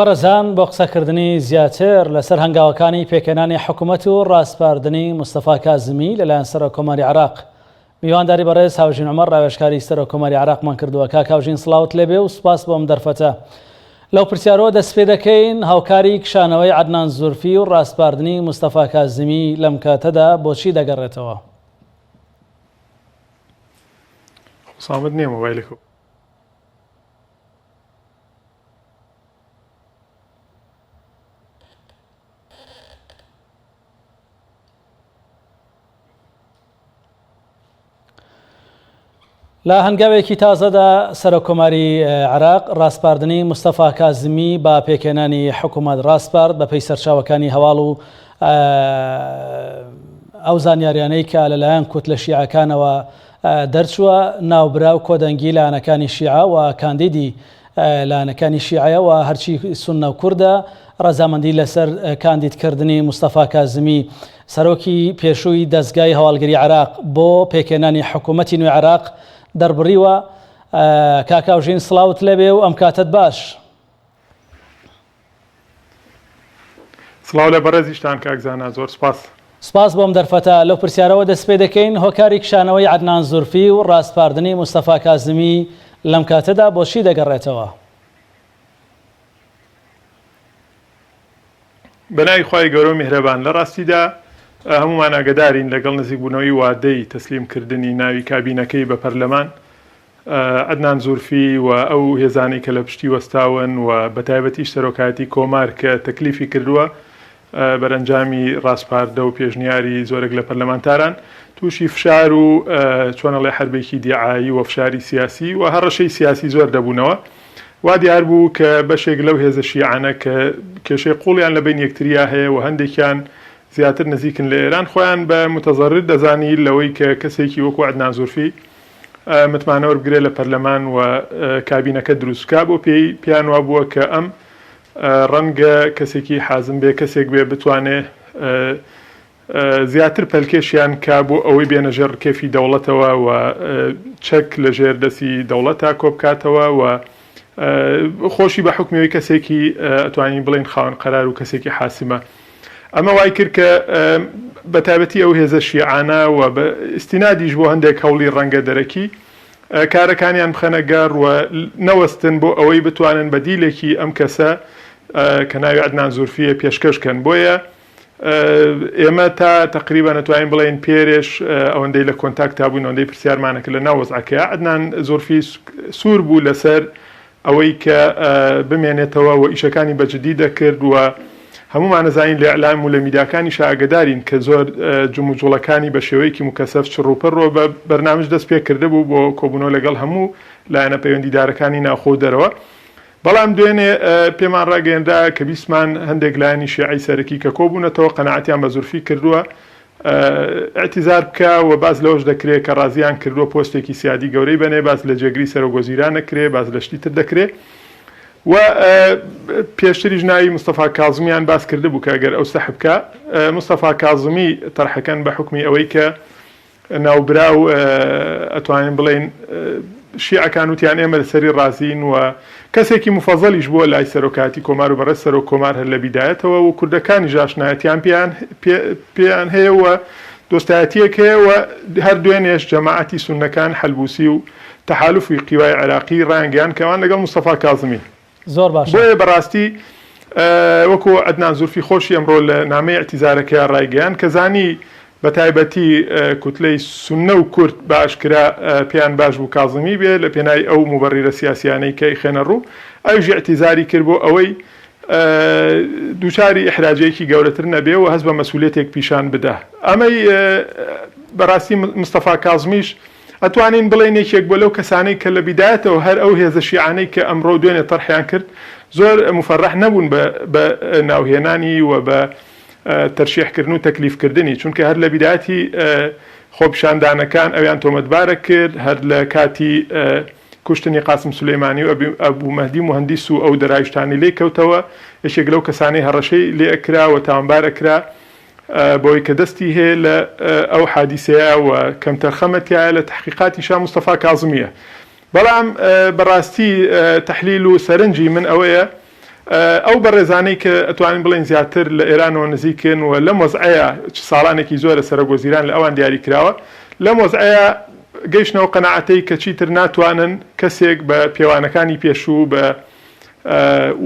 بەڕێزان بۆ قسەکردنی زیاتر لەسەر هەنگاوەکانی پێکهێنانی حکوومەت و ڕاستپاردنی مستەفا کازمی لەلایەن سەرۆکۆماری عێراق میوانداری بەڕێز هاوژین عومەر ڕاوێژکاری سەرۆکۆماری عێراقمان کردووە. کاک هاوژین سڵاوت لێبێ و سوپاس بۆم دەرفەتە. لەو پرسیارەوە دەست پێ دەکەین هاوکاری کشانەوەی عەدنان زولفی و ڕاستپاردنی مستەفا کازمی لەم کاتەدا بۆچی دەگەڕێتەوە؟ سامد نییە مۆبایلێک لە هەنگاوێکی تازەدا سەرۆکۆماری عێراق ڕاستپاردنی مستەفا کازمی با پێکهێنانی حکوومەت ڕاستپارد بەپێی سەرچاوەکانی هەواڵ و ئەو زانیاریانەی کە لەلایەن کوتلە شیعەکانەوە دەرچووە ناوبرا و کۆدەنگی لایەنەکانی شیعە و کاندیدی لایەنەکانی شیعەیە و هەرچی سوننە و کوردە ڕەزامەندی لەسەر کاندیدکردنی مستەفا کازمی سەرۆکی پێشووی دەستگای هەواڵگری عێراق بۆ پێکهێنانی حکوومەتی نوێ عێراق دەربڕیوە. کاک هاوژین سڵاوت لێبێ و ئەم کاتت باش. سڵاو لە بەڕێزیشتان کاکزانە، زۆر سپاس بۆم دەرفەتە. لەو پرسیارەوە دەست پێ دەکەین هۆکاری کشانەوەی عەدنان زولفی و ڕاستپاردنی مستەفا کازمی لەم کاتەدا بۆچی دەگەڕێتەوە؟ بەناوی خوای گەورە و میهرەبان، لە ڕاستیدا هەمومان ئاگادارین لەگەڵ نزیکبوونەوەی وادەی تەسلیمکردنی ناوی کابینەکەی بە پەرلەمان عەدنان زولفی و ئەو هێزانەی کە لە پشتی وەستاون و بەتایبەتیش سەرۆکایەتی کۆمار کە تەکلیفی کردووە بەرەنجامی ڕاستپاردە و پێشنیاری زۆرێک لە پەرلەمانتاران تووشی فشار و چۆنەڵێ حربێکی دیعایی و فشاری سیاسی و هەڕەشەی سیاسی زۆر دەبوونەوە. وا دیار بوو کە بەشێک لەو هێزە شیعانە کە کێشەی قوڵیان لە بین یەکتریا هەیە و هەندێکیان زیاتر نزیکن لە ئێران خۆیان بە متەزەرر دەزانی لەوەی کە کەسێکی وەکو عەدنان زولفی متمانە وەربگرێت لە پەرلەمان و کابینەکە دروستکا بۆ پێیان وا بووە کە ئەم ڕەنگە کەسێکی حازم بێ کەسێک بێ بتوانێ زیاتر پەلکێشیان کا بۆ ئەوەی بێنە ژێر کێفی دەوڵەتەوە و چەک لە ژێر دەستی دەوڵەتا کۆبکاتەوە و خۆشی بە حکمەوەی کەسێکی ئەتوانین بڵین خاوەن قەرار و کەسێکی حاسمە. ئەمە وای کرد کە بەتایبەتی ئەو هێزە شیعانە و بە ئیستینادیش بۆ هەندێک هەوڵی ڕەنگە دەرەکی کارەکانیان بخەنە گەڕ و نەوەستن بۆ ئەوەی بتوانن بەدیلێکی ئەم کەسە کە ناوی عەدنان زولفیە پێشکەشکەن. بۆیە ئێمە تا تقریبا نەتوانین بڵێن پێرێش ئەوەندەی لە کۆنتاکتا بووین ئەوەندەی پرسیارمانەکە لە ناو وەزعەکەیە عەدنان زولفی سوور بوو لەسەر ئەوەی کە بمێنێتەوە و ئیشەکانی بەجددی دەکرد و هەمومان نەزانین لە ئیعلام و لە میدیاکانیش ئاگدارین کە زۆر جم و جوڵەکانی بە شێوەیەکی مکەسەف چڕوپەڕۆ بە بەرنامج دەست پێ کرده بوو بۆ کۆبوونەوە لەگەڵ هەموو لایەنە پەیوەندیدارەکانی ناوخۆ دەرەوە. بەڵام دوێنێ پێمان ڕاگەیەندا کە بیسمان هەندێک لایەنی شیعی سەرەکی کە کۆبوونەتەوە قەناعەتیان بە زولفی کردووە ئەتیزار بکە و باز لەوەش دەکرێت کە ڕازیان کردووە پۆستێکی سیادی گەورەی بنێ، باز لە جێگری سەرۆگۆزیران نەکرێ، باز لە شتی تر دەکرێت و پێشتریش ناوی مستەفا کازمیان باس کرده بوو کە ئەگەر ئەو سەحب بکە مستەفا کازمی تەرحەکەن بە حکمی ئەوەی کە ناوبرا و ئەتوانین بڵێن شیعەکان وتیان ئێمە لەسەری ڕازین و کەسێکی مفەزەلیش بووە لای سەرۆکاتی کۆمار و بەڕێز سەرۆک کۆمار هەر لە بیدایەتەوە و کوردەکانی ژاشنایەتیان پێیان هەیە و دۆستایەتیەک هەیە و هەر دوێنێش جەماعەتی سوننەکان حەلبوسی و تەحالوفی قیوای عێراقی ڕایانگەیان کەوان لەگەڵ مستەفا کازمی. زۆر باش. بۆیە بەڕاستی وەکو عەدنان زولفی خۆشی ئەمڕۆ لە نامەی ئەتیزارەکەی ڕایگەیان کە زانی بەتایبەتی کوتلەی سوننە و کورد باشکرا پێیان باش بوو کازمی بێ لە پێناوی ئەو موبەڕیرە سیاسیانەی کە خێنە ڕوو ئەوژی ئەتیزاری کرد بۆ ئەوەی دووچاری ئیحراجەیەکی گەورەتر نەبێ و هەست بە مەسئولێتێک پیشان بدە. ئەمەی بەڕاستی مستەفا کازمیش ئەتوانین بڵێن یەکێک بۆ لەو کەسانەی کە لە بیدایەتەوە هەر ئەو هێزە شیعانەی کە ئەمڕۆ دوێنێ تەرحیان کرد زۆر مفەرەح نەبوون بە ناوهێنانی و بە تەرشیحکردن و تەکلیفکردنی، چونکە هەر لە بیدایەتی خۆپیشاندانەکان ئەویان تۆمەتبارە کرد، هەر لە کاتی کوشتنی قاسم سولەیمانی و ئەبوو مەهدی موهەندیس و ئەو دەرایشتانی لێ کەوتەوە یەکێک لەو کەسانەی هەڕەشەی لێ ئەکرا و تاوانبار ئەکرا بۆی کە دەستی هەیە لە ئەو حادیسەیە و کەم تەرخەمەتیایە لە تحقیقاتی شا مستەفا کازمیە. بەڵام بەڕاستی تحلیل و سەرنجی من ئەوەیە ئەو بەڕێزانەی کە ئەتوانین بڵێن زیاتر لە ئێرانەوە نزیکن و لەم وەزعەیە ساڵانێکی زۆرە سەرۆکوەزیران لە ئەوان دیاری کراوە لەم وەزعەیە گەیشتنەوە قەناعەتەی کە چیتر ناتوانن کەسێک بە پێوانەکانی پێشوو بە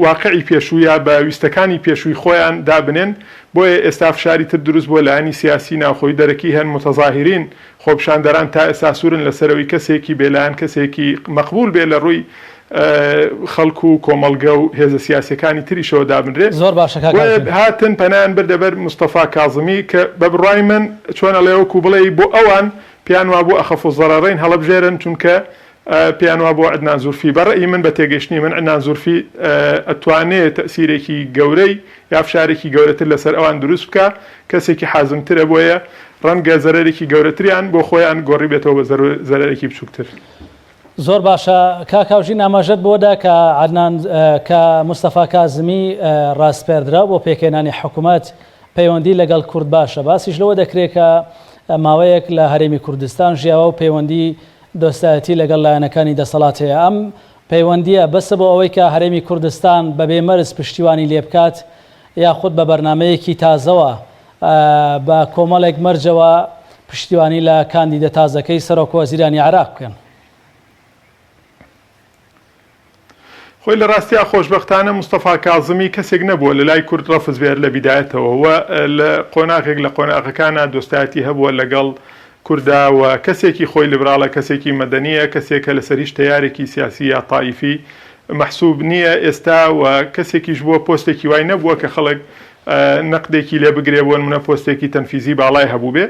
واقعی پێشوویە بە ویستەکانی پێشووی خۆیان دابنێن بۆیە ئێستا فشاری تر دروست بۆ لایەنی سیاسی ناوخۆی دەرەکی هەن متەظاهرین خۆپشاندەران تا ئێستا سوورن لەسەرەوەی کەسێکی بێلایەن کەسێکی مەقبول بێ لە ڕووی خەڵکو و کۆمەڵگە و هێزە سیاسەکانی تریشەوە دابنرێ زۆر باشە هاتن پەنایان بردەبەر مستەفا کاظمی کە بە بڕای من چۆنە لێوەکو بڵێ بۆ ئەوان پیان وا بۆ ئەخەف و زەرەڕین هەڵەبژێرن چونکە پیان وا بۆ عدنان زورفی بەڕێی من بە تێگەشتنی من عدنان زورفی ئەتوانێت تەسیرێکی گەورەی یا فشارێکی گەورەتر لەسەر ئەوان دروست بکە کەسێکی حازمترە بۆیە ڕەنگە زەرەرێکی گەورەتریان بۆ خۆیان گۆڕی بێتەوە بە زەرەرێکی بچووکتر. زۆر باشە کاکاوژی نامەژەت بۆدا کە عدنان کە مستەفا کاظمی ڕاستپێردرا بۆ پێکێنانی حکوومەت پەیوەندی لەگەڵ کورد باشە باسیش لەوە دەکرێت کە ماوەیەک لە هەرێمی کوردستان ژیاوە و پەیوەندی دۆستایەتی لەگەڵ لایەنەکانی دەسەڵات هەیە ئەم پەیوەندیە بەسە بۆ ئەوەی کە هەرێمی کوردستان بەبێ مەرز پشتیوانی لێ بکات یاخود بە بەرنمەیەکی تازەوە بە کۆمەڵێک مەرجەوە پشتیوانی لە کاندیدە تازەکەی سەرۆکوەزیرانی عێراق بکەن. خۆی لە ڕاستیا خۆشبەختانە مستەفا کاظمی کەسێک نەبووە لە لای کورد ڕەفز بێت لە بیدایەتەوە و لە قۆناغێک لە قۆناغەکانە دۆستایەتی هەبووە لەگەڵ کووردا و کەسێکی خۆی لیبراڵە کەسێکی مەدەنیە کەسێکە لەسەر هیچ تەیارێکی سیاسی یا تایفی مەحسوب نییە ئێستا و کەسێکیش بووە پۆستێکی وای نەبووە کە خەڵک نەقدێکی لێ بگرێ بۆ نمونە پۆستێکی تەنفیزی باڵای هەبوو بێ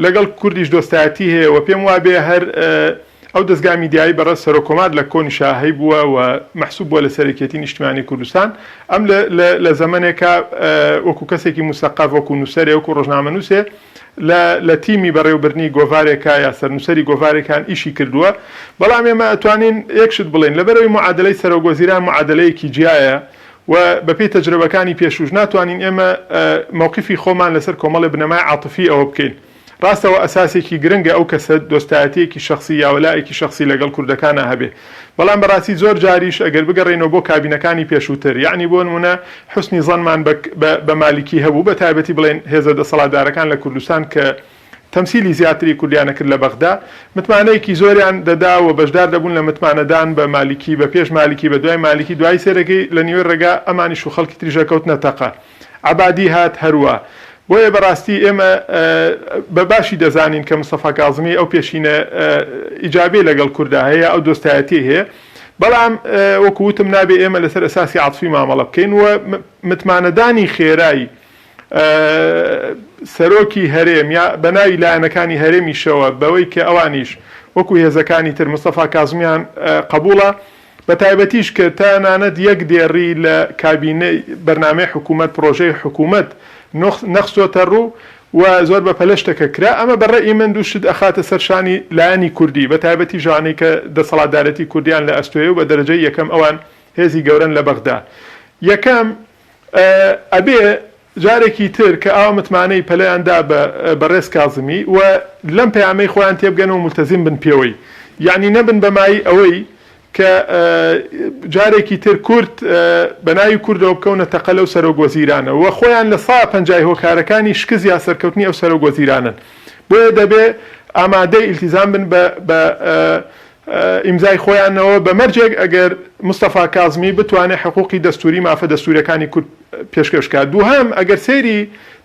لەگەڵ کوردیش دۆستایەتی هەیە و پێم وابێ هەر ئەو دەستگای میدیایی بەڕێز سەرۆکۆمار لە کۆنی شاهی بووە و مەحسوب بووە لە سەرکێتی نیشتیمانی کوردستان ئەم لە زەمانێکە وەکو کەسێکی مستەقاف وەکو نووسەرێ وەکو ڕۆژنامەنووسێ لە تیمی بەڕێوەبردنی گۆڤارێکە یا سەرنووسەری گۆڤارێکان ئیشی کردووە بەڵام ئێمە ئەتوانین یەکشت بڵێن لەبەرەوەی معادلەی سەرۆکوەزیران معادلەیەکی جیایە و بەپێی تەجربەکانی پێشوش ناتوانین ئێمە موقفی خۆمان لەسەر کۆمەڵی بنەمای عاتفی ئەوە بکەین ڕاستەوە ئەساسێکی گرنگە ئەو کەسە دۆستایەتێکی شخصی یاولایەکی شخصی لەگەڵ کوردەکانە هەبێ بەڵام بەڕاستی زۆر جاریش ئەگەر بگەڕێنەوە بۆ کابینەکانی پێشووتر یعنی بۆ نمونە حوسنی زەنمان بە مالیکی هەبوو بە تایبەتی بڵێن هێزە دەسەڵاتدارەکان لە کوردستان کە تەمسیلی زیاتری کوردیانە کرد لە بەغدا متمانەیەکی زۆریان دەدا و بەشدار دەبوون لە متمانەدان بە مالیکی بە پێش مالیکی بە دوای مالیکی دوای سێرەکەی لە نیوەی ڕێگا ئەمانیش و خەڵکی تریژە کەوتنە تەقە عەبادی هات هەروە بۆیە بەڕاستی ئێمە بە باشی دەزانین کە مستەفا کاظمی ئەو پێشینە ئیجابێ لەگەڵ کووردا هەیە ئەو دۆستایەتی هەیە بەڵام وەکووتم نابێ ئێمە لەسەر ئەساسی عاتفی مامەڵە بکەین و متمانەدانی خێرایی سەرۆکی هەرێم یا بەناوی لایەنەکانی هەرێمیشەوە بەوەی کە ئەوانیش وەکو هێزەکانی تر مستەفا کاظمیان قبوڵە بە تایبەتیش کە تانانەت یەک دێڕی لە کابینەی بەرنامەی حکوومەت پرۆژەی حکوومەت نەخستۆتە ڕوو و زۆر بە پەلەشتەکە کرا ئەمە بەڕێی من دووشت ئەخاتە سەرشانی لایەنی کوردی بە تایبەتی ژانەی کە دەسەڵاتدارەتی کوردیان لە ئەستۆیە و بە دەرەجەی یەکەم ئەوان هێزی گەورەن لە بەغدا یەکەم ئەبێ جارێکی تر کە ئاوا متمانەی پەلەیاندا بەڕێز کاظمی و لەم پەیامەی خۆیان تێبگەن و ملتەزیم بن پێوەی یعنی نەبن بەمای ئەوەی کە جارێکی تر کورد بەناوی کوردەوە بکەونە تەقە لەو سەرۆکوەزیرانە و خۆیان لە 150 هۆکارەکانی شکست یا سەرکەوتنی ئەو سەرۆکوەزیرانن بۆیە دەبێ ئامادەی ئیلتیزام بن بە ئیمزای خۆیانەوە بە مەرجێک ئەگەر مستەفا کاظمی بتوانێت حقوقی دەستوری مافە دەستوریەکانی کورد پێشکەشکات دووهەم ئەگەر سێری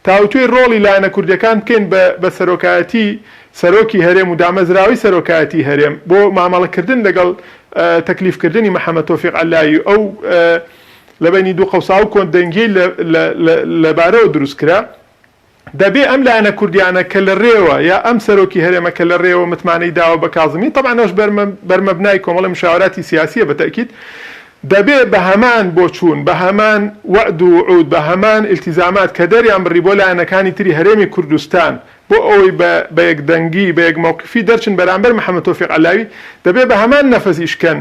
تاوتوێ ڕۆڵی لایەنە کوردەکان بکەین بە سەرۆکایەتی سەرۆکی هەرێم و دامەزراوی سەرۆکایەتی هەرێم بۆ مامەڵەکردن لەگەڵ تەکلیفکردنی محەممەد تۆفیق عەلایی ئەو لەبەینی دوو قەوسا و کۆندەنگی لەبارەوە دروستکرا دەبێ ئەم لایەنە کوردیانە کە لە ڕێوە یا ئەم سەرۆکی هەرێمە کە لە ڕێوە متمانەی داوە بە کاظمی طبعاً بەرمەبنای کۆمەڵە مشاوراتی سیاسیە بە تەکید دەبێ بە هەمان بۆ چوون بە هەمان وعد و عود بە هەمان ئیلتیزامات کە دەریان بڕی بۆ لایەنەکانی تری هەرێمی کوردستان بۆ ئەوەی بە یەکدەنگی بە یەک موقفی دەرچن بەرامبەر محەممەد تۆفیق عەلایی دەبێ بە هەمان نەفەزیشکەن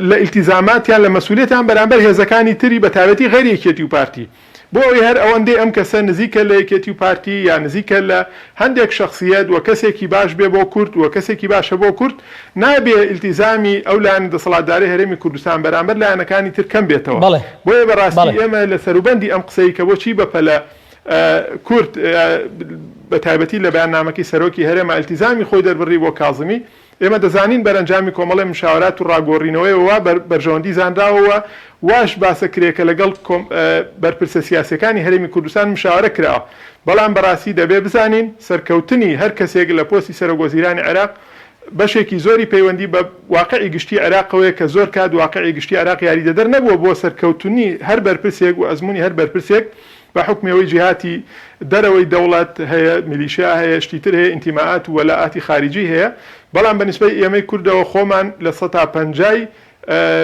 لە ئیلتیزاماتیان لە مەسئولیەتیان بەرامبەر هێزەکانی تری بە تایبەتی غەیری یەکێتی و پارتی بۆ ئەوەی هەر ئەوەندەی ئەم کەسە نزیکە لە یەکێتی و پارتی یا نزیکە لە هەندێک شخصیت و کەسێکی باش بێ بۆ کورد و کەسێکی باشە بۆ کورد نابێ ئیلتیزامی ئەو لایەن دەسەڵاتداری هەرێمی کوردستان بەرامبەر لایەنەکانی تر کەم بێتەوە. بۆیە بەڕاستی ئێمە لە سەروبەندی ئەم قسەی کە بۆچی بەپەلە کورد بە تایبەتی لە بەیاننامەکەی سەرۆکی هەرێمە ئیلتیزامی خۆی دەربڕی بۆ کاظمی ئێمە دەزانین بەرەنجامی کۆمەڵی مشاورات و ڕاگۆڕینەوەیەوە بەرژەوەندی زانراوەوە واش باسەکرێکە لەگەڵ بەرپرسە سیاسەکانی هەرێمی کوردستان مشاورە کراوە بەڵام بەڕاستی دەبێ بزانین سەرکەوتنی هەر کەسێک لە پۆستی سەرۆکوەزیرانی عێراق بەشێکی زۆری پەیوەندی بە واقعی گشتی عێراقەوەیە کە زۆر کات واقعی گشتی عێراق یاری دەدەر نەبووە بۆ سەرکەوتنی هەر بەرپرسێک و ئەزمموی هەر بەرپرسێک بە حکمەوەی جیهاتی دەرەوەی دەوڵەت هەیە میلیشیا هەیە شتیتر هەیە ئینتیماعات و وەلاعاتی خارجی هەیە بەڵام بەنسبەی ئێمەی کوردەوە خۆمان لە 150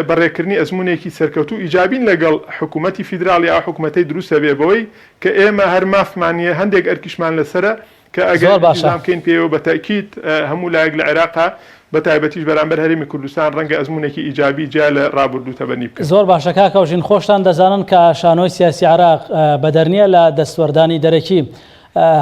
بەڕێکردنی ئەزمونێکی سەرکەوتو ئیجابین لەگەڵ حکوومەتی فیدراڵی یا حکوومەتەی دروستە بێ بەوەی کە ئێمە هەر مافمانیە هەندێک ئەرکیشمان لەسرە کە ئەگەر باشامکەین پێوە بە تاکید هەموو لایەک لە عێراقا بە تایبەتیش بەرامبەر هەرێمی کوردستان ڕەنگە ئەزمونێکی ئیجابی جا لە ڕابردوو تەبەنی بکەن. زۆر باشە کاکەوژین خۆشتان دەزانن کە شانۆی سیاسی عێراق بەدەرنیە لە دەستوەردانی دەرەکی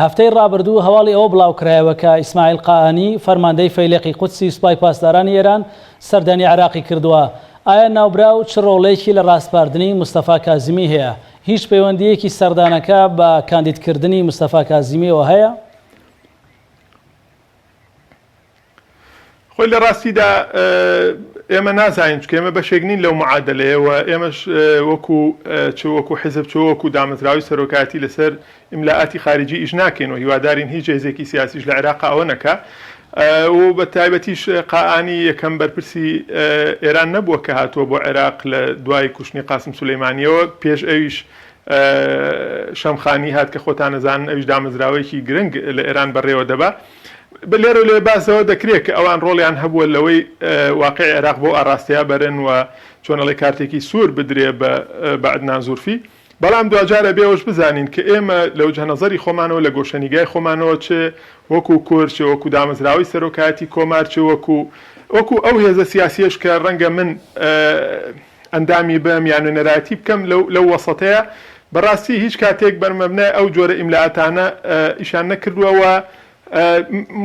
هەفتەی ڕابردوو هەواڵی ئەوە بڵاوکرایەوە کە ئیسماعیل قائانی فەرماندەی فەیلقی قودسی سوپای پاسدارانی ئێران سەردانی عێراقی کردووە. ئایا ناوبراو چ ڕۆڵێکی لە ڕاستپاردنی مستەفا کازمی هەیە؟ هیچ پەیوەندیەکی سەردانەکە بە کاندیدکردنی مستەفا کازمیەوە هەیە؟ خۆی لە ڕاستیدا ئێمە نازانین چکە ئێمە بەشێک نین لەو معادلەیەوە ئێمەش وەکو حزب وەکو دامەزراوی سەرۆکاتی لەسەر ئیملاعاتی خارجی ئیش ناکەینەوە هیوادارین هیچ هێزێکی سیاسیش لە عێراق ئەوە نەکە و بە تایبەتیش قائانی یەکەم بەرپرسی ئێران نەبووە کە هاتووە بۆ عێراق لە دوای کوشتنی قاسم سولەیمانیەوە پێش ئەویش شەمخانی هات کە خۆتان نەزانن ئەویش دامەزراوەیەکی گرنگ لە ئێران بەڕێوە دەبا لێرە لێ باسەوە دەکرێت کە ئەوان ڕۆڵیان هەبووە لەوەی واقعی عێراق بۆ ئاراستەیە بەرن و چۆنەڵی کارتێکی سوور بدرێ بە عەدنان زورفی بەڵام دوجارە بێوەش بزانین کە ئێمە لە وجهە نەزەری خۆمانەوە لە گۆشەنیگای خۆمانەوە چێ وەکو کورد چێ وەکو دامەزراوی سەرۆکاتی کۆمار چێ وەکو ئەو هێزە سیاسیەش کە ڕەنگە من ئەندامی بەم یان نەراتی بکەم لەو وەسەتەیە بەڕاستی هیچ کاتێک بەرمەبنای ئەو جۆرە ئیملاعاتانە ئیشان نەکردووەوە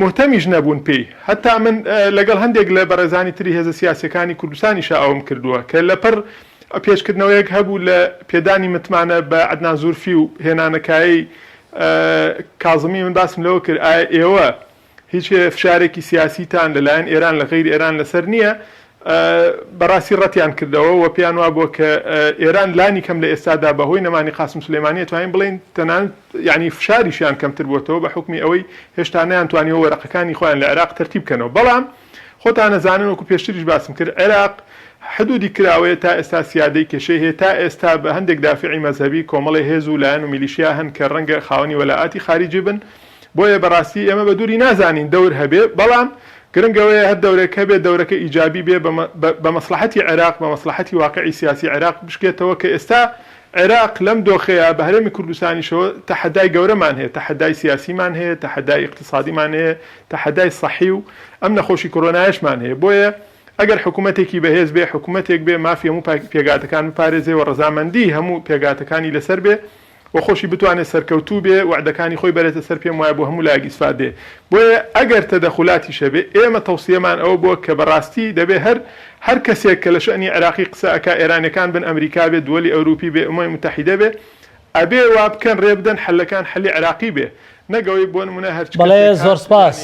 مهتەمیش نەبوون پێی هەتا من لەگەڵ هەندێک لە بەڕێزانی تری هێزە سیاسەکانی کوردستانی شاوم کردووە کە لەپەر پێشکردنەوەیەک هەبوو لە پێدانی متمانە بە عەدنان زورفی و هێنانەکایی کازمی من باسم لەوە کرد ئایا ئێوە هیچ فشارێکی سیاسیتان لەلایەن ئێران لە غەیری ئێران لەسەر نییە بەڕاستی ڕەتیان کردەوە و پێیان وا بووە کە ئێران لانی کەم لە ئێستادا بەهۆی نەمانی قاسم سولەیمانی توانین بڵین تەنانەت یعنی فشاریشیان کەمتر بووەتەوە بە حکمی ئەوەی هێشتا نەیانتوانیەوە وەرەقەکانی خۆیان لە عێراق تەرتیب بکەنەوە بەڵام خۆتان نەزانن وەکو پێشتریش باسم کرد عێراق حدودی کراوەیە تا ئێستا سیادەی کێشەی هەیە تا ئێستا بە هەندێک دافعی مەزهبی کۆمەڵی هێز و لایەن و میلیشیا هەن کە ڕەنگە خاوەنی وەلاعاتی خارجی بن بۆیە بەڕاستی ئێمە بە دووری نازانین دەور هەبێ بەڵام گرنگەوەیە هەر دەورێک هەبێ دەورەکە ئیجابی بێ بە مەسلحەتی عێراق بە مەسلحەتی واقعی سیاسی عێراق بشکێتەوە کە ئێستا عێراق لەم دۆخەیە بە هەرێمی کوردستانیشەوە تەحەدای گەورەمان هەیە تەحەدای سیاسیمان هەیە تەحەدای اقتصادیمان هەیە تەحەدای سەحی و ئەم نەخۆشی کۆرۆنایشمان هەیە بۆیە ئەگەر حکوومەتێکی بەهێز بێ حکوومەتێک بێ مافی هەموو پێگاتەکان بپارێزێ و ڕەزامەندی هەموو پێگاتەکانی لەسەر بێ و خۆشی بتوانێت سەرکەوتوو بێ وعدەکانی خۆی بەرێتە سەر پێم وایە بۆ هەموو لایەک ئیسفادێ بۆیە ئەگەر تەدەخولاتی شەبێ ئێمە تەوسیەمان ئەوە بووە کە بەڕاستی دەبێ هەر کەسێک کە لە شەئنی عێراقی قسە ئەکا ئێرانیەکان بن ئەمریکا بێ دووەلی ئەوروپی بێ ئومەی متحیدە بێ ئەبێ وا بکەن ڕێ بدەن حەلەکان حەلی عێراقی بێ نەگەوەی بۆ نمونە هەرچ بەڵێ زۆر سپاس